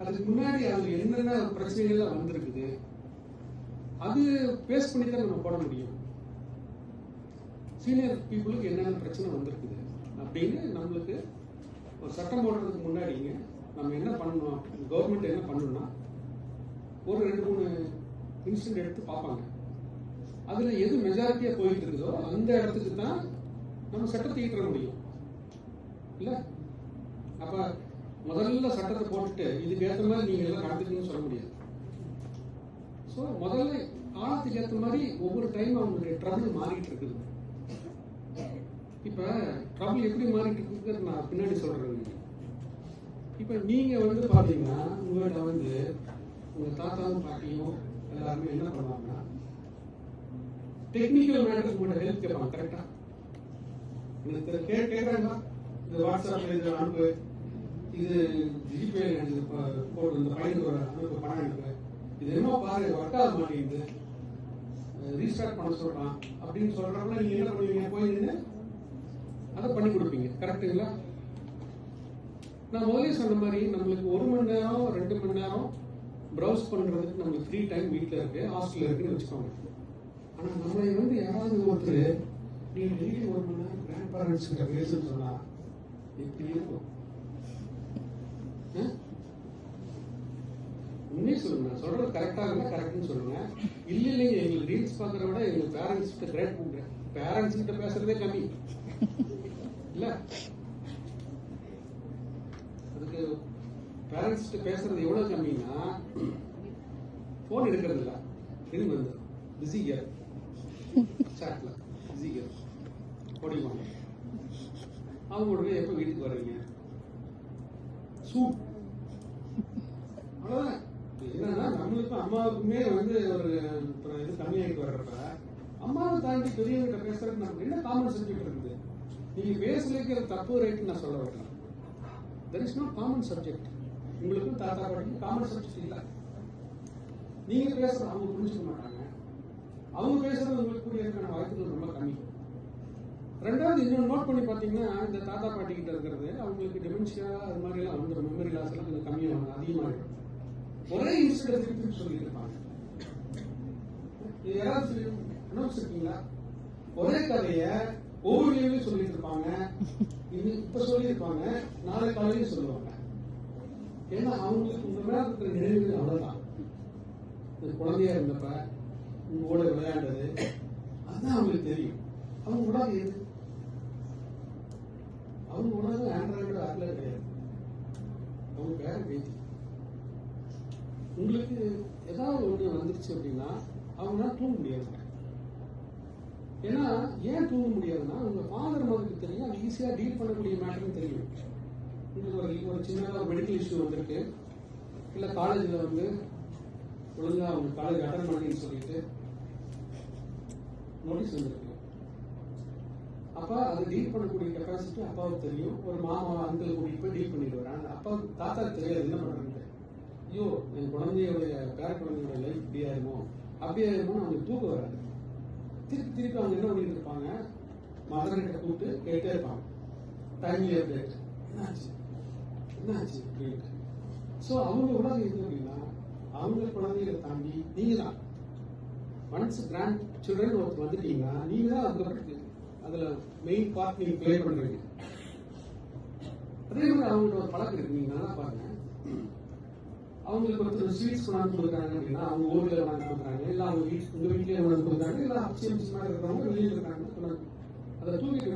அதுக்கு முன்னாடி அதுல என்னென்ன பிரச்சனைகள்லாம் வந்திருக்குது, அது பேஸ் பண்ணி தான் நம்ம போட முடியும். சீனியர் பீப்புளுக்கு என்னென்ன பிரச்சனை வந்திருக்குது அப்படின்னு நம்மளுக்கு ஒரு சட்டம் போடுறதுக்கு முன்னாடிங்க நம்ம என்ன பண்ணணும், கவர்மெண்ட் என்ன பண்ணணும்னா ஒரு 2-3 இன்சிடென்ட் எடுத்து பார்ப்பாங்க. அதுல எது மெஜாரிட்டியா போயிட்டு இருக்குதோ அந்த இடத்துக்கு தான் நம்ம சட்டத்தை ஈட்ட முடியும் இல்ல. அப்ப முதல்ல சட்டத்தை போட்டுட்டு இதுக்கு ஏற்ற மாதிரி நீங்க எல்லாம் நடந்துக்கணும்னு சொல்ல முடியாது. ஸோ முதல்ல காலத்துக்கு ஏற்ற மாதிரி ஒவ்வொரு டைம் அவங்களுடைய ட்ரபிள் மாறிட்டு இருக்குது. இப்ப ட்ரபிள் எப்படி மாறிட்டு இருக்குது நான் பின்னாடி சொல்றேன். இப்ப நீங்க பாத்தீங்கன்னா உங்கள்கிட்ட உங்க தாத்தாவும் பாட்டியும் எல்லாருமே என்ன பண்ணுவாங்கன்னா டெக்னிக்கல் மேட்டர்ஸ் உங்களோட ஹெல்ப் கேட்பாங்க. கரெக்டா கேட்கறாங்க, இந்த வாட்ஸ்அப்ல இது அனுப்பு, இது ஜிபே போட்டு இந்த ஃபைல் அனுப்பு, பணம் அனுப்பு, இது என்ன பாரு ஒர்க் ஆக மாட்டேங்குது, ரீஸ்டார்ட் பண்ண சொல்றான் அப்படின்னு சொல்றப்ப நீங்க என்ன பண்ணுவீங்க, போய் நின்று அதை பண்ணி கொடுப்பீங்க. கரெக்டுங்களா? நான் முதலே சொன்ன மாதிரி நம்மளுக்கு 1 மணி நேரம் 2 மணி நேரம் ப்ரௌஸ் பண்றதுக்கு நம்மளுக்கு ஃப்ரீ டைம் வீட்டில் இருக்கு, ஹாஸ்டல்ல இருக்குன்னு வச்சுக்கோங்க. ஆனா நம்மளை யாராவது ஒருத்தர் நீங்க டெய்லி 1 மணி நேரம் கிராண்ட் பேரண்ட்ஸ் கிட்ட பேசுன்னு சொன்னா எப்படி இருக்கும்? உண்மையை சொல்லுங்க, நான் சொல்றது கரெக்டா இருந்தா கரெக்ட்னு சொல்லுங்க. இல்ல இல்லைங்க, எங்களுக்கு ரீல்ஸ் பாக்குறத விட எங்க பேரண்ட்ஸ் கிட்ட கிரேட் பண்றேன், பேரண்ட்ஸ் கிட்ட பேசுறதே கம்மி இல்ல. அதுக்கு பேரண்ட்ஸ் கிட்ட பேசுறது எவ்வளவு கம்மின்னா போன் எடுக்கிறது இல்ல, திரும்பி வந்து பிஸி கேர் சாட்ல பிஸி கேர் ஓடிவாங்க. அவங்களோட எப்ப வீட்டுக்கு வர்றீங்க, சூப், அவ்வளவுதான். என்னன்னா நம்மளுக்கும் அம்மாவுக்குமே ஒரு இது கம்மியாகிட்டு வர்றப்ப அம்மாவை தாண்டி பெரியவங்கிட்ட பேசுறதுக்கு நமக்கு என்ன காமன் சப்ஜெக்ட் இருக்குது? நீங்க பேசலைக்கு தப்பு ரைட்டு நான் சொல்ல வரேன். There is not common subject. உங்களுக்கும் தாத்தா பாட்டிக்கும் காமன் சப்ஜெக்ட் இல்லை. நீங்க பேசுறது அவங்க புரிஞ்சுக்க மாட்டாங்க, அவங்க பேசுறது உங்களுக்கு புரியறதுக்கான வாய்ப்புகள் ரொம்ப கம்மி. ரெண்டாவது இன்னொன்று நோட் பண்ணி பார்த்தீங்கன்னா இந்த தாத்தா பாட்டி கிட்ட இருக்கிறது அவங்களுக்கு டிமென்ஷியா அது மாதிரி எல்லாம் வந்துடும், மெமரி லாஸ் எல்லாம் கொஞ்சம் கம்மியாகும், அதிகமாகிடும். ஒரே இன்சிடென்ட் திருப்பி சொல்லிட்டு இருப்பாங்க. யாராவது அனுபவிச்சிருக்கீங்களா? ஒரே கதைய ஒவ்வொரு சொல்லிட்டு இருப்பாங்க, இப்ப சொல்லியிருப்பாங்க, நாளை காலையில சொல்லுவாங்க. ஏன்னா அவங்களுக்கு உங்க மேல இருக்கிற நினைவுகள் அவ்வளவுதான். குழந்தையா இருந்தப்ப உங்களோட விளையாண்டது அதுதான் அவங்களுக்கு தெரியும். அவங்க உலகம் எது? அவங்க உலகம் ஆண்ட்ராய்டு ஆப்ல கிடையாது, அவங்க பேர பேத்தி. உங்களுக்கு ஏதாவது ஒன்று வந்துருச்சு அப்படின்னா அவங்களால தூங்க முடியாது. ஏன்னா ஏன் தூங்க முடியாதுன்னா உங்க ஃபாதர் மதருக்கு தெரியும், அது ஈஸியா டீல் பண்ணக்கூடிய மேட்டர்னு தெரியும். உங்களுக்கு ஒரு சின்னதாக ஒரு மெடிக்கல் இஷ்யூ வந்திருக்கு, இல்லை காலேஜில் ஒழுங்கா அவங்க காலேஜ் அட்டன் பண்ணின்னு சொல்லிட்டு நோட்டீஸ் வந்திருக்கு. அப்ப அதை டீல் பண்ணக்கூடிய கெப்பாசிட்டி அப்பாவுக்கு தெரியும். ஒரு மாமா அங்கிள் கூட்டிட்டு போய் டீல் பண்ணிட்டு வராங்க. அப்பாவுக்கு தாத்தாக்கு தெரியாது என்ன பண்றாங்க. ஐயோ என் குழந்தையோடைய பேர குழந்தையோட லைஃப் இப்படி ஆயிருமோ அப்படி ஆயிருமோ அவங்களுக்கு தூக்கம் வராது. திருப்பி அவங்க என்ன பண்ணிட்டு இருப்பாங்க, மதர்கிட்ட கூப்பிட்டு கேட்டே இருப்பாங்க, டைம்லி அப்டேட், என்னாச்சு என்னாச்சு அப்படின்ட்டு. ஸோ அவங்க உலகம் எது அப்படின்னா அவங்க குழந்தைகளை தாண்டி நீங்க தான் ஒன்ஸ் கிராண்ட் சில்ட்ரன் ஒருத்தர் வந்துட்டீங்கன்னா நீங்க தான் அதுக்கப்புறம் அதுல மெயின் பார்ட் நீங்க பிளே பண்றீங்க. அதே மாதிரி அவங்களோட ஒரு பழக்கம் இருக்கு, நீங்க நல்லா பாருங்க. அவங்களுக்கு ஒருத்தர் ஸ்வீட்ஸ் கொண்டாந்து கொடுக்குறாங்க அப்படின்னா அவங்க ஊர்ல கொண்டாந்து கொடுக்குறாங்க, இல்ல அவங்க உங்க வீட்லயே கொண்டாந்து கொடுக்குறாங்க, இல்ல அப்சியம்ஸ் மாதிரி இருக்கிறவங்க வெளியே இருக்காங்க, அதை தூக்கிட்டு